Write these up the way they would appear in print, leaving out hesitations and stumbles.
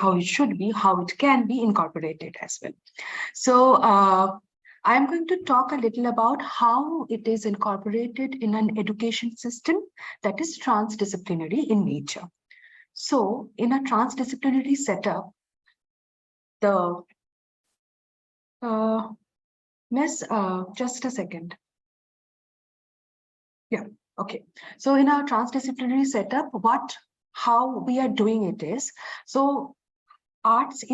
how it should be, how it can be incorporated as well. So I'm going to talk a little about how it is incorporated in an education system that is transdisciplinary in nature. So in a transdisciplinary setup, the just a second. Yeah, okay. So in our transdisciplinary setup, how we are doing it is, so arts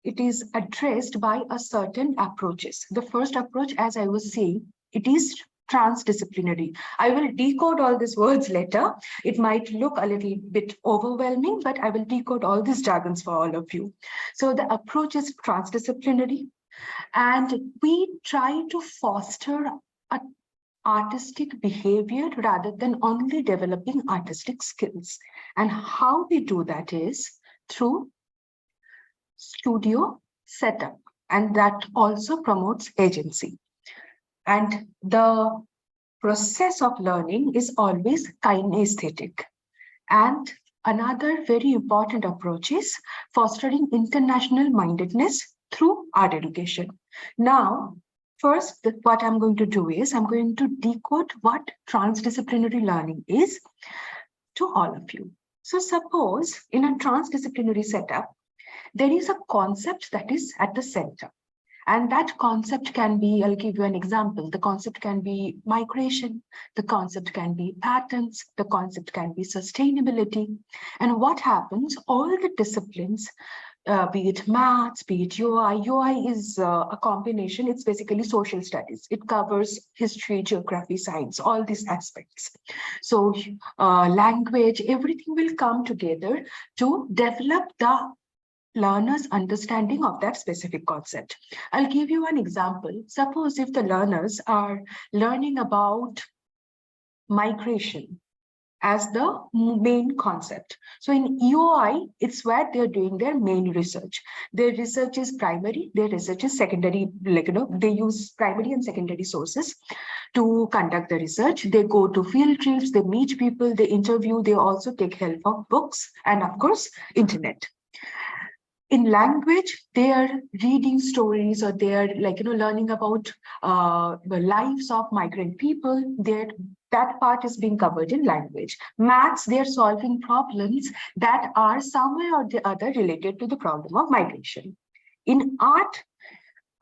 it is addressed by a certain approaches. The first approach, as I was saying, it is transdisciplinary. I will decode all these words later. It might look a little bit overwhelming, but I will decode all these jargons for all of you. So the approach is transdisciplinary, and we try to foster a artistic behavior rather than only developing artistic skills. And how we do that is through studio setup, and that also promotes agency. And the process of learning is always kinesthetic. And another very important approach is fostering international mindedness through art education. Now, first, what I'm going to do is I'm going to decode what transdisciplinary learning is to all of you. So suppose in a transdisciplinary setup, there is a concept that is at the center. And that concept can be, I'll give you an example. The concept can be migration. The concept can be patterns. The concept can be sustainability. And what happens, all the disciplines, be it maths, be it UI. UI is a combination. It's basically social studies. It covers history, geography, science, all these aspects. So language, everything will come together to develop the learner's understanding of that specific concept. I'll give you an example. Suppose if the learners are learning about migration as the main concept. So in EOI, it's where they're doing their main research. Their research is primary, their research is secondary, they use primary and secondary sources to conduct the research. They go to field trips, they meet people, they interview, they also take help of books and of course, internet. In language, they are reading stories, or they are learning about the lives of migrant people. That part is being covered in language. Maths, they are solving problems that are some way or the other related to the problem of migration. In art,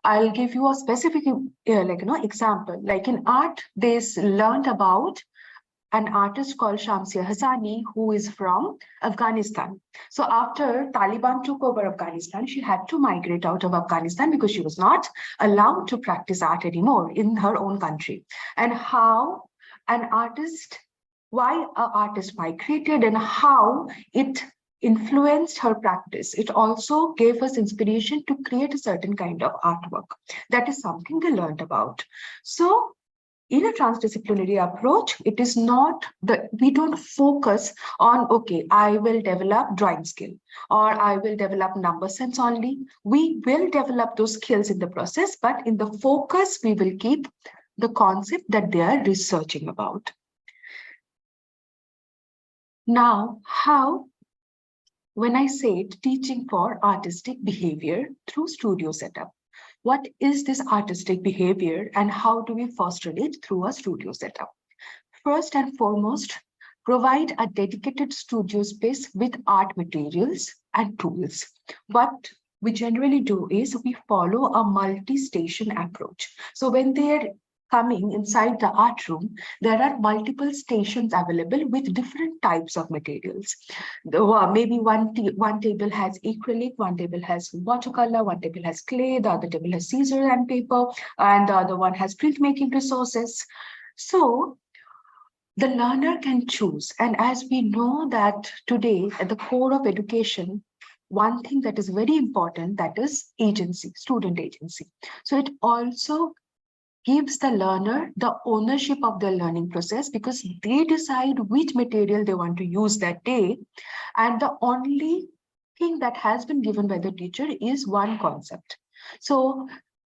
I'll give you a specific example. Like in art, they learned about an artist called Shamsia Hassani, who is from Afghanistan. So after Taliban took over Afghanistan, she had to migrate out of Afghanistan because she was not allowed to practice art anymore in her own country. And how why an artist migrated and how it influenced her practice. It also gave us inspiration to create a certain kind of artwork. That is something they learned about. So in a transdisciplinary approach, it is not we don't focus on, okay, I will develop drawing skill or I will develop number sense only. We will develop those skills in the process, but in the focus, we will keep the concept that they are researching about. Now, when I said teaching for artistic behavior through studio setup, what is this artistic behavior and how do we foster it through a studio setup? First and foremost, provide a dedicated studio space with art materials and tools. What we generally do is we follow a multi-station approach. So when they're coming inside the art room, there are multiple stations available with different types of materials. Maybe one table has acrylic, one table has watercolor, one table has clay, the other table has scissors and paper, and the other one has printmaking resources. So the learner can choose. And as we know that today at the core of education, one thing that is very important, that is agency, student agency. So it also gives the learner the ownership of their learning process because they decide which material they want to use that day. And the only thing that has been given by the teacher is one concept. So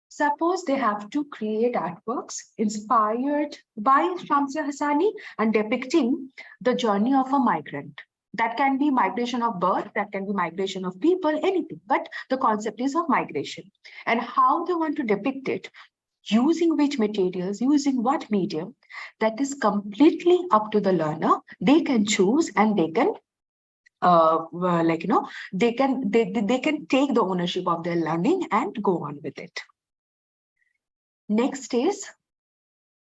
suppose they have to create artworks inspired by Shamsia Hassani and depicting the journey of a migrant. That can be migration of bird, that can be migration of people, anything. But the concept is of migration. And how they want to depict it, using which materials, using what medium, that is completely up to the learner. They can choose and they can they can take the ownership of their learning and go on with it. Next is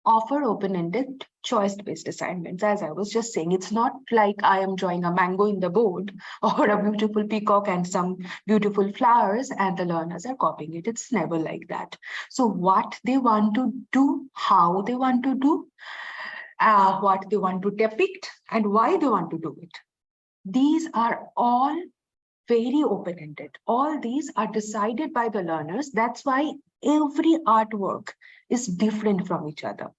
offer open-ended choice-based assignments. As I was just saying, it's not like I am drawing a mango in the board or a beautiful peacock and some beautiful flowers and the learners are copying it. It's never like that. So what they want to do, how they want to do, what they want to depict, and why they want to do it. These are all very open-ended. All these are decided by the learners. That's why every artwork is different from each other.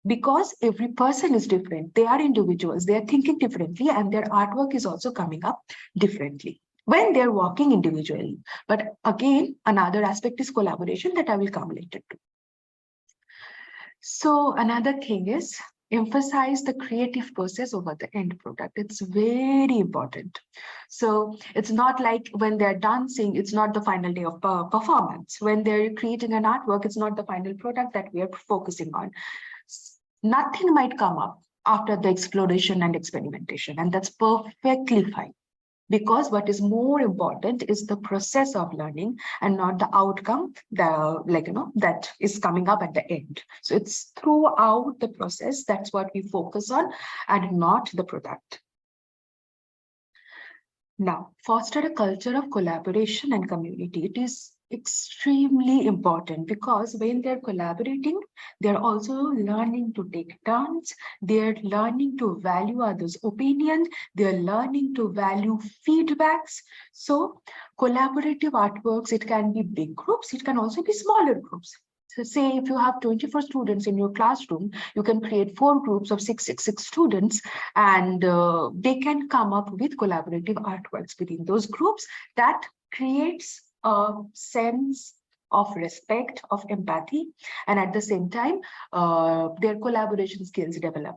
Because every person is different. They are individuals. They are thinking differently and their artwork is also coming up differently when they're working individually. But again, another aspect is collaboration that I will come later to. So another thing is emphasize the creative process over the end product. It's very important. So it's not like when they're dancing, it's not the final day of performance. When they're creating an artwork, it's not the final product that we are focusing on. Nothing might come up after the exploration and experimentation, and that's perfectly fine. Because what is more important is the process of learning and not the outcome that is coming up at the end. So it's throughout the process, that's what we focus on and not the product. Now, foster a culture of collaboration and community. It is extremely important because when they're collaborating, they're also learning to take turns, they're learning to value others' opinions, they're learning to value feedbacks. So collaborative artworks, it can be big groups, it can also be smaller groups. So say if you have 24 students in your classroom, you can create 4 groups of 6 students, and they can come up with collaborative artworks within those groups. That creates a sense of respect, of empathy, and at the same time, their collaboration skills develop.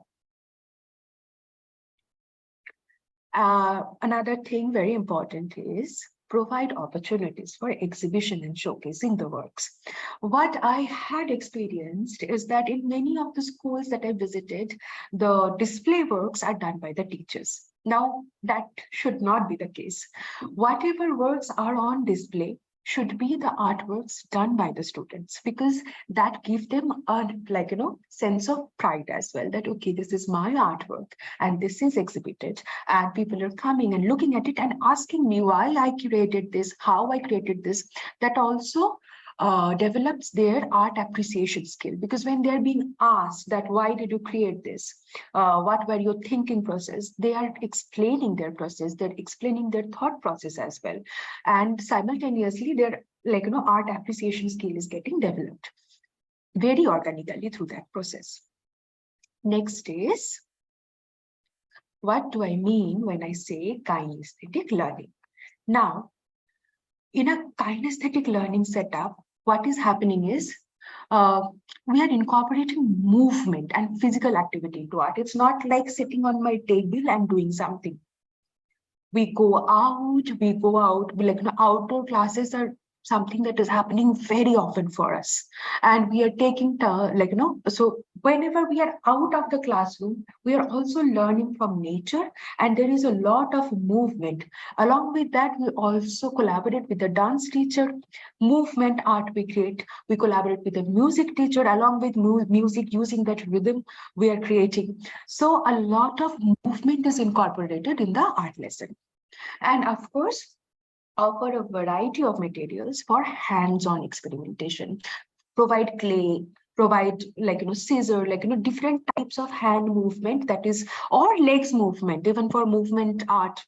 Another thing very important is provide opportunities for exhibition and showcasing the works. What I had experienced is that in many of the schools that I visited, the display works are done by the teachers. Now, that should not be the case. Whatever works are on display should be the artworks done by the students, because that gives them a sense of pride as well, that okay, this is my artwork and this is exhibited and people are coming and looking at it and asking me why I created this, how I created this. That also develops their art appreciation skill, because when they're being asked that why did you create this, what were your thinking process, they are explaining their process, they're explaining their thought process as well, and simultaneously their art appreciation skill is getting developed very organically through that process. Next is, what do I mean when I say kinesthetic learning? Now, in a kinesthetic learning setup, what is happening is we are incorporating movement and physical activity into art. It's not like sitting on my table and doing something. We go out, outdoor classes are something that is happening very often for us. And we are taking, so whenever we are out of the classroom, we are also learning from nature, and there is a lot of movement. Along with that, we also collaborate with the dance teacher, movement art we create. We collaborate with the music teacher, along with music, using that rhythm we are creating. So a lot of movement is incorporated in the art lesson. And of course, offer a variety of materials for hands-on experimentation. Provide clay, provide scissor, different types of hand movement, that is, or legs movement, even for movement art,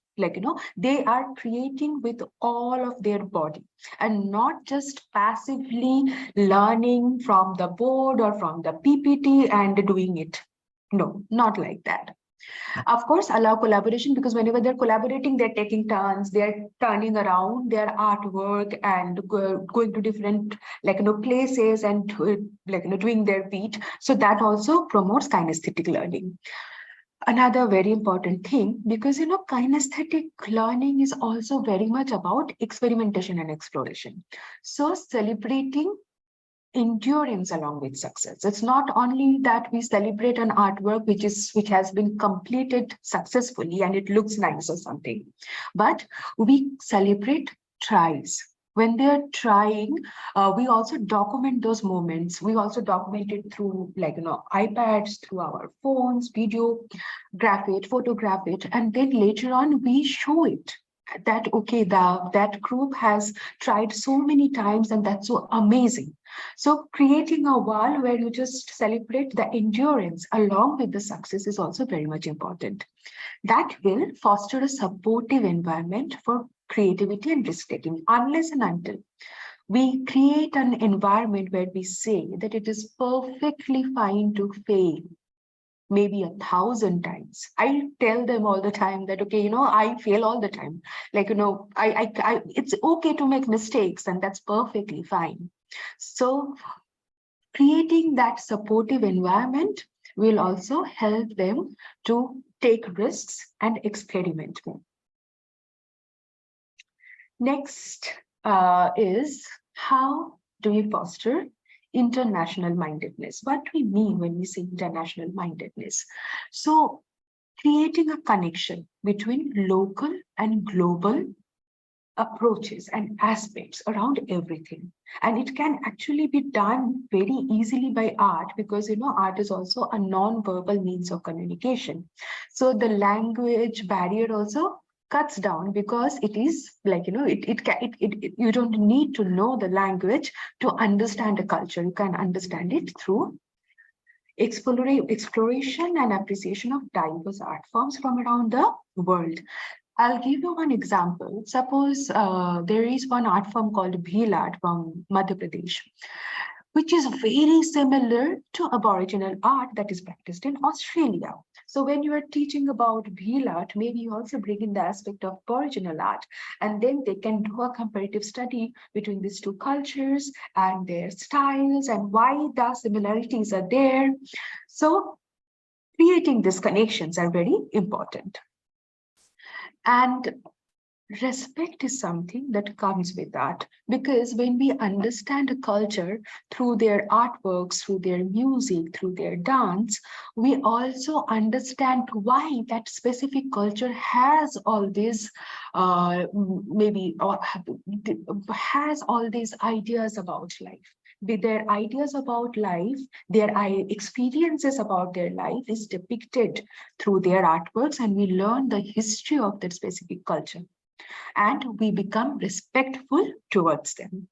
they are creating with all of their body and not just passively learning from the board or from the PPT and doing it. No, not like that. Of course, allow collaboration, because whenever they're collaborating, they're taking turns, they're turning around their artwork and going to different places and doing their beat. So that also promotes kinesthetic learning. Another very important thing, because kinesthetic learning is also very much about experimentation and exploration. So celebrating endurance along with success. It's not only that we celebrate an artwork which has been completed successfully and it looks nice or something, but we celebrate tries. When they're trying, we also document those moments. We also document it through, like, iPads, through our phones, video, graph it, photograph it, and then later on we show it that, okay, that group has tried so many times and that's so amazing. So creating a wall where you just celebrate the endurance along with the success is also very much important. That will foster a supportive environment for creativity and risk taking, unless and until we create an environment where we say that it is perfectly fine to fail, maybe 1,000 times. I tell them all the time that, okay, I fail all the time. Like, it's okay to make mistakes, and that's perfectly fine. So creating that supportive environment will also help them to take risks and experiment more. Next is, how do we foster international mindedness? What do we mean when we say international mindedness? So creating a connection between local and global approaches and aspects around everything. And it can actually be done very easily by art, because art is also a non-verbal means of communication. So the language barrier also cuts down, because it is like, you don't need to know the language to understand a culture. You can understand it through exploration and appreciation of diverse art forms from around the world. I'll give you one example. Suppose there is one art form called Bhil art from Madhya Pradesh, which is very similar to Aboriginal art that is practiced in Australia. So when you are teaching about Bhil art, maybe you also bring in the aspect of Aboriginal art, and then they can do a comparative study between these two cultures and their styles and why the similarities are there. So creating these connections are very important. And respect is something that comes with that, because when we understand a culture through their artworks, through their music, through their dance, we also understand why that specific culture has all these maybe or has all these ideas about life. With their ideas about life, their experiences about their life is depicted through their artworks, and we learn the history of that specific culture, and we become respectful towards them.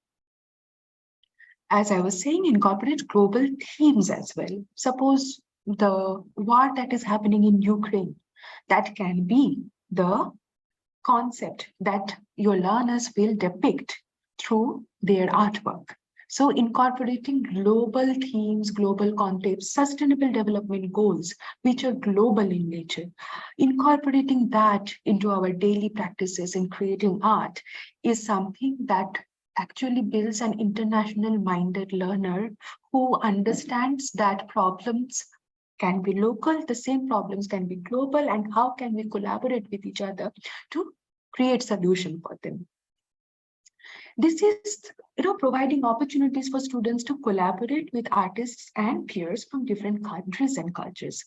As I was saying, incorporate global themes as well. Suppose the war that is happening in Ukraine, that can be the concept that your learners will depict through their artwork. So incorporating global themes, global concepts, sustainable development goals, which are global in nature, incorporating that into our daily practices in creating art is something that actually builds an international minded learner who understands that problems can be local, the same problems can be global, and how can we collaborate with each other to create solution for them. This is, providing opportunities for students to collaborate with artists and peers from different countries and cultures.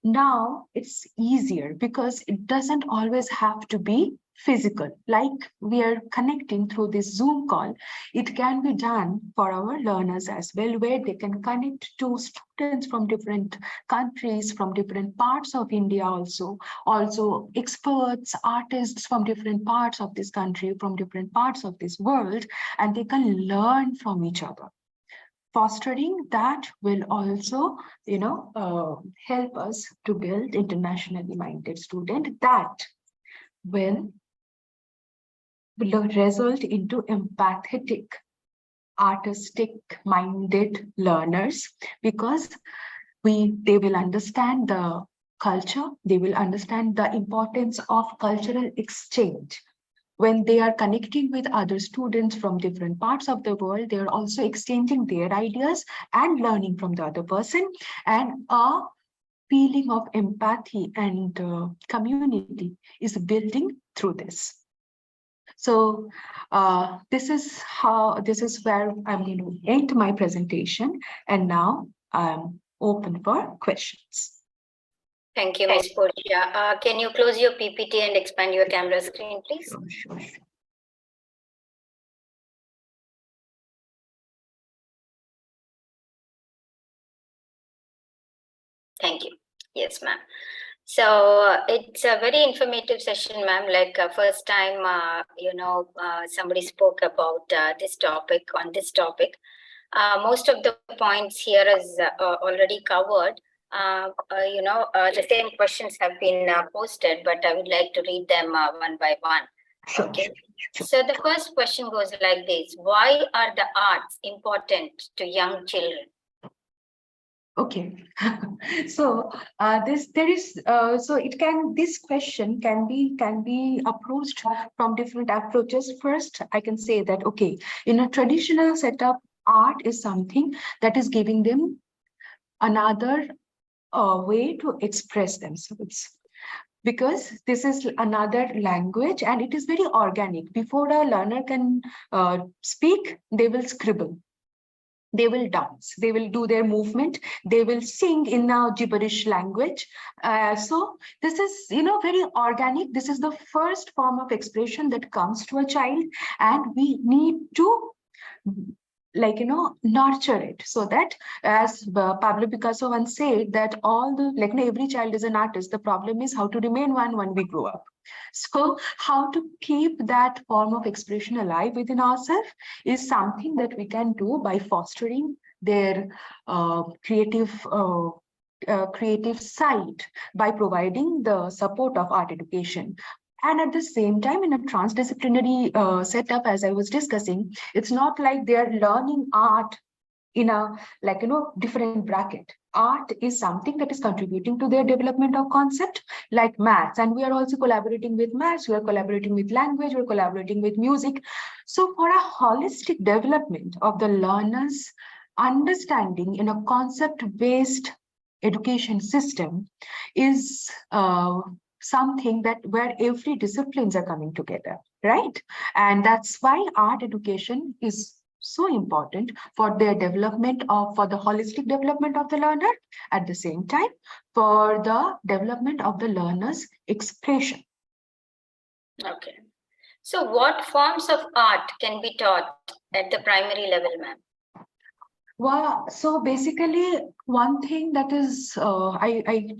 Now it's easier because it doesn't always have to be physical. Like we are connecting through this Zoom call, it can be done for our learners as well, where they can connect to students from different countries, from different parts of India also experts, artists from different parts of this country, from different parts of this world, and they can learn from each other. Fostering that will also, help us to build internationally minded student that will result into empathetic, artistic minded learners, because they will understand the culture, they will understand the importance of cultural exchange. When they are connecting with other students from different parts of the world, they are also exchanging their ideas and learning from the other person, and a feeling of empathy and community is building through this. So this is where I'm going to end my presentation, and now I'm open for questions. Thank you, Ms. Portia. Can you close your PPT and expand your camera screen, please? Sure. Thank you. Yes, ma'am. So it's a very informative session, ma'am. Like first time, somebody spoke about this topic on this topic. Most of the points here is already covered. The same questions have been posted, but I would like to read them one by one. Okay. So the first question goes like this: why are the arts important to young children? Okay, so this question can be approached from different approaches. First, I can say that okay, in a traditional setup, art is something that is giving them another way to express themselves, because this is another language and it is very organic. Before a learner can speak, they will scribble. They will dance, they will do their movement, they will sing in a gibberish language. So this is, very organic. This is the first form of expression that comes to a child, and we need to nurture it, so that, as Pablo Picasso once said, that every child is an artist. The problem is how to remain one when we grow up. So how to keep that form of expression alive within ourselves is something that we can do by fostering their creative side, by providing the support of art education. And at the same time, in a transdisciplinary setup, as I was discussing, it's not like they're learning art in a different bracket. Art is something that is contributing to their development of concept, like maths, and we are also collaborating with maths, we are collaborating with language, we're collaborating with music. So for a holistic development of the learner's understanding in a concept-based education system is something that where every disciplines are coming together, right? And that's why art education is so important for their development for the holistic development of the learner, at the same time for the development of the learner's expression. Okay. So what forms of art can be taught at the primary level, ma'am? Well, so basically, one thing that is I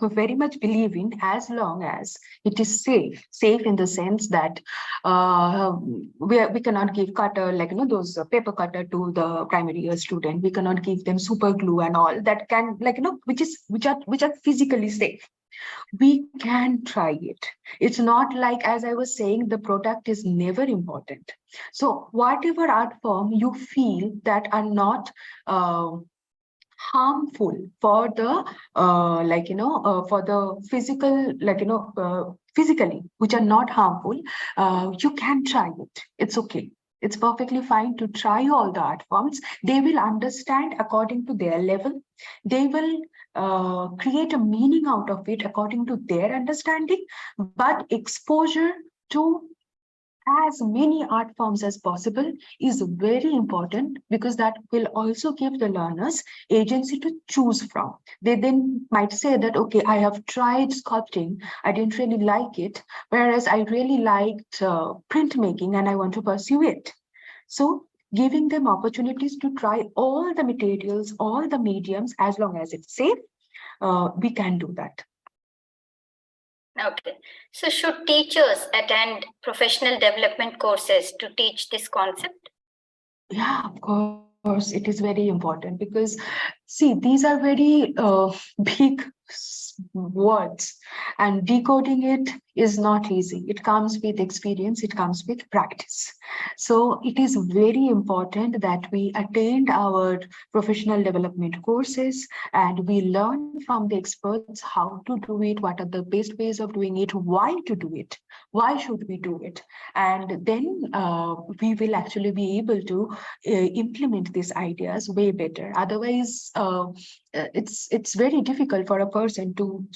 very much believe in, as long as it is safe in the sense that we cannot give cutter, those paper cutter to the primary year student. We cannot give them super glue and all that can which are physically safe. We can try it. It's not like, as I was saying, the product is never important. So whatever art form you feel that are not harmful for the for the physical, physically, which are not harmful, you can try it. It's okay. It's perfectly fine to try all the art forms. They will understand according to their level. They will create a meaning out of it according to their understanding. But exposure to as many art forms as possible is very important, because that will also give the learners agency to choose from. They then might say that, okay, I have tried sculpting, I didn't really like it, whereas I really liked printmaking and I want to pursue it. So giving them opportunities to try all the materials, all the mediums, as long as it's safe, we can do that. Okay. So should teachers attend professional development courses to teach this concept? Yeah, of course, it is very important, because see, these are very big words, and decoding it is not easy. It comes with experience, it comes with practice. So it is very important that we attend our professional development courses and we learn from the experts how to do it, what are the best ways of doing it, why to do it, why should we do it, and then we will actually be able to implement these ideas way better. Otherwise, it's very difficult for a person to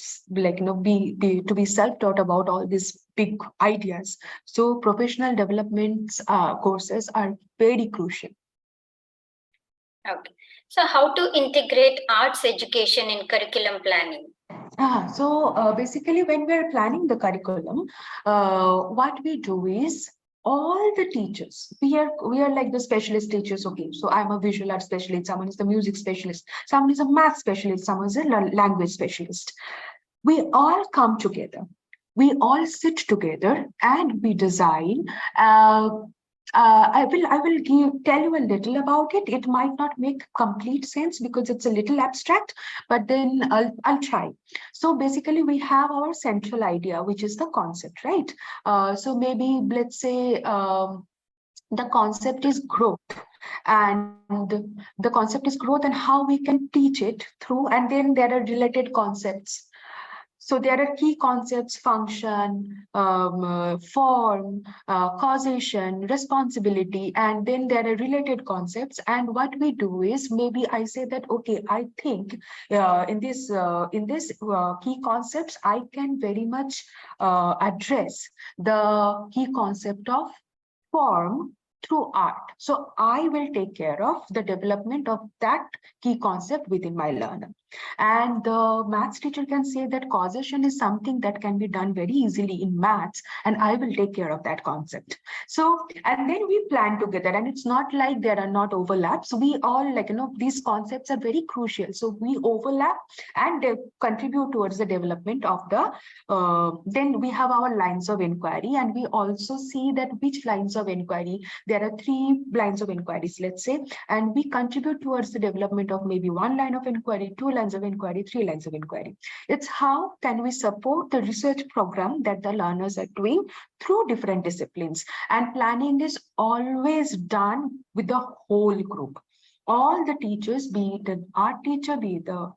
be self-taught about all these big ideas. So professional developments courses are very crucial. Okay. So how to integrate arts education in curriculum planning? Basically, when we're planning the curriculum, what we do is all the teachers, we are like the specialist teachers. Okay, so I'm a visual art specialist, someone is the music specialist, someone is a math specialist, someone is a language specialist. We all come together, we all sit together, and we design. I will tell you a little about it. It might not make complete sense because it's a little abstract, but then I'll try. So basically, we have our central idea, which is the concept, right? So maybe let's say the concept is growth, and the concept is growth and how we can teach it through, and then there are related concepts. So there are key concepts: function, form, causation, responsibility, and then there are related concepts. And what we do is, maybe I say that, okay, I think in this key concepts, I can very much address the key concept of form through art. So I will take care of the development of that key concept within my learner. And the maths teacher can say that causation is something that can be done very easily in maths, and I will take care of that concept. So, and then we plan together, and it's not like there are not overlaps. We all, these concepts are very crucial. So we overlap and they contribute towards the development of the, then we have our lines of inquiry, and we also see that which lines of inquiry, there are 3 lines of inquiries, let's say, and we contribute towards the development of maybe 1 line of inquiry, 2 lines of inquiry, 3 lines of inquiry. It's how can we support the research program that the learners are doing through different disciplines. And planning is always done with the whole group. All the teachers, be it an art teacher, be it the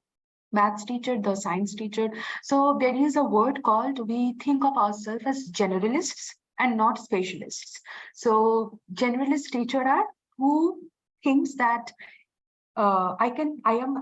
maths teacher, the science teacher. So there is a word called, we think of ourselves as generalists and not specialists. So generalist teacher are who thinks that I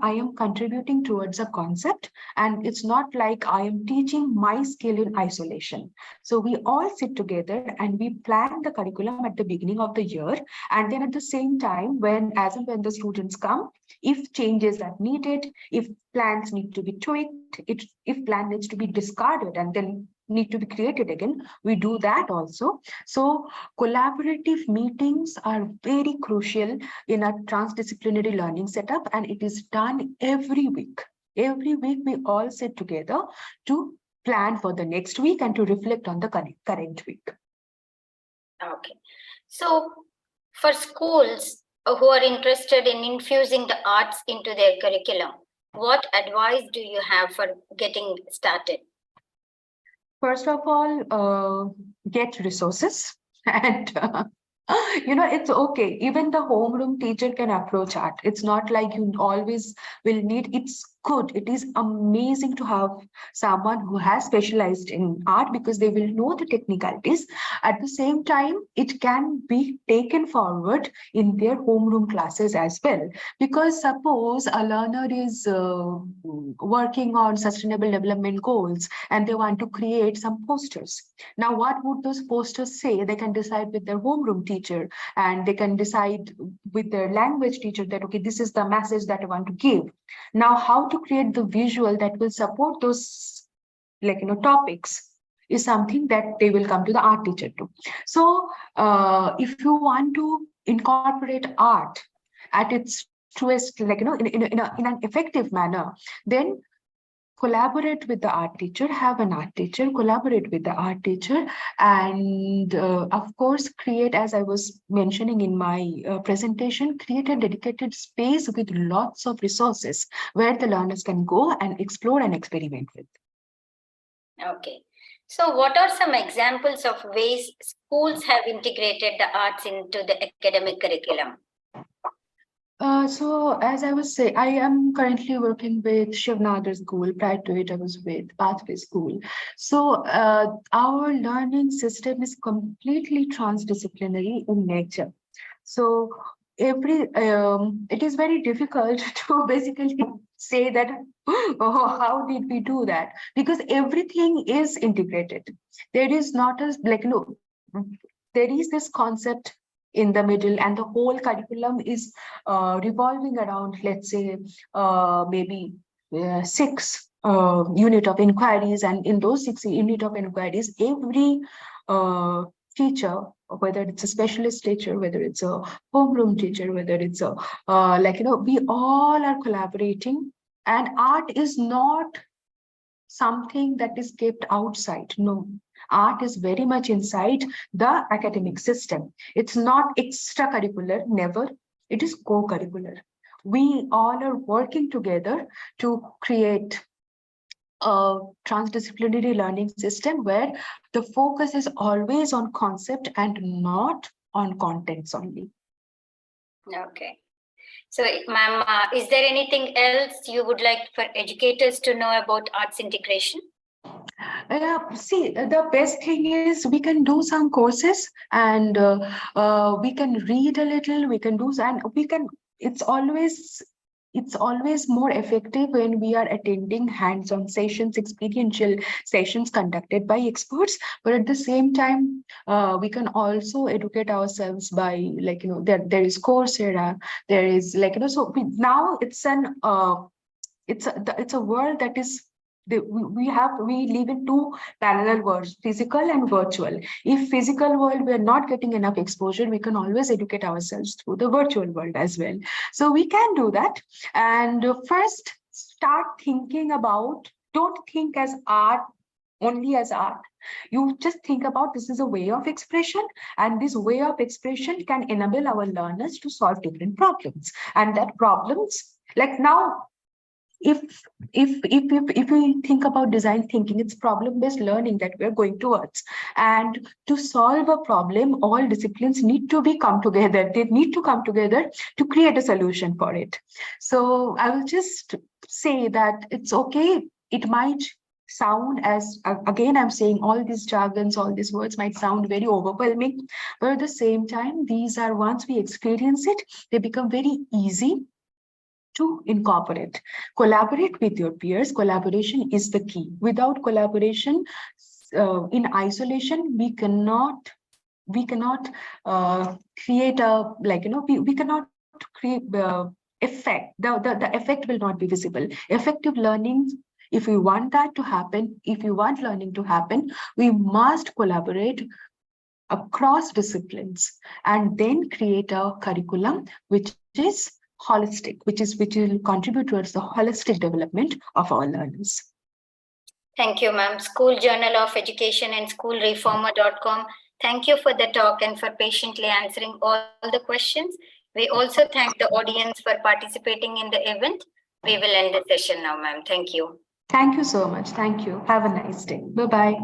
am contributing towards a concept, and it's not like I am teaching my skill in isolation. So we all sit together and we plan the curriculum at the beginning of the year, and then at the same time, as and when the students come, if changes are needed, if plans need to be tweaked, if plan needs to be discarded and then need to be created again, we do that also. So collaborative meetings are very crucial in a transdisciplinary learning setup, and it is done every week. Every week, we all sit together to plan for the next week and to reflect on the current week. Okay. So for schools who are interested in infusing the arts into their curriculum, what advice do you have for getting started? First of all, get resources and it's okay. Even the homeroom teacher can approach art. It's not like you always will need. It's good. It is amazing to have someone who has specialized in art because they will know the technicalities. At the same time, it can be taken forward in their homeroom classes as well. Because suppose a learner is working on sustainable development goals and they want to create some posters. Now, what would those posters say? They can decide with their homeroom teacher, and they can decide with their language teacher that, okay, this is the message that I want to give. Now, how to create the visual that will support those topics is something that they will come to the art teacher to. So if you want to incorporate art at its truest, in an effective manner, then collaborate with the art teacher, have an art teacher, collaborate with the art teacher, and of course, create, as I was mentioning in my presentation, create a dedicated space with lots of resources where the learners can go and explore and experiment with. Okay. So what are some examples of ways schools have integrated the arts into the academic curriculum? So as I was saying, I am currently working with Shivnagar School. Prior to it, I was with Pathway School. So our learning system is completely transdisciplinary in nature. So it is very difficult to basically say that, oh, how did we do that? Because everything is integrated. There is not a, there is this concept in the middle, and the whole curriculum is revolving around, let's say, maybe six unit of inquiries, and in those 6 unit of inquiries, every teacher, whether it's a specialist teacher, whether it's a homeroom teacher, whether it's a we all are collaborating, and art is not something that is kept outside. No, art is very much inside the academic system. It's not extracurricular, never. It is co-curricular. We all are working together to create a transdisciplinary learning system where the focus is always on concept and not on contents only. Okay. So, ma'am, is there anything else you would like for educators to know about arts integration? See, the best thing is we can do some courses, and we can read a little, we can do, and we can, it's always more effective when we are attending hands-on sessions, experiential sessions conducted by experts. But at the same time, we can also educate ourselves by, there is Coursera, there is so now it's it's a world that is, we live in two parallel worlds, physical and virtual. If physical world we are not getting enough exposure, we can always educate ourselves through the virtual world as well. So we can do that. And first start thinking about, don't think as art only as art. You just think about, this is a way of expression, and this way of expression can enable our learners to solve different problems, and that problems, like now, if we think about design thinking, it's problem-based learning that we're going towards. And to solve a problem, all disciplines need to come together. They need to come together to create a solution for it. So I will just say that it's okay. It might sound as, again, I'm saying all these jargons, all these words might sound very overwhelming, but at the same time, these are, once we experience it, they become very easy to incorporate. Collaborate with your peers. Collaboration is the key. Without collaboration, in isolation, we cannot create a, we cannot create effect. The effect will not be visible. Effective learning, if we want that to happen, if we want learning to happen, we must collaborate across disciplines and then create a curriculum which is holistic, which will contribute towards the holistic development of our learners. Thank you, ma'am. School Journal of Education and schoolreformer.com. Thank you for the talk and for patiently answering all the questions. We also thank the audience for participating in the event. We will end the session now, ma'am. Thank you. Thank you so much. Thank you. Have a nice day. Bye-bye.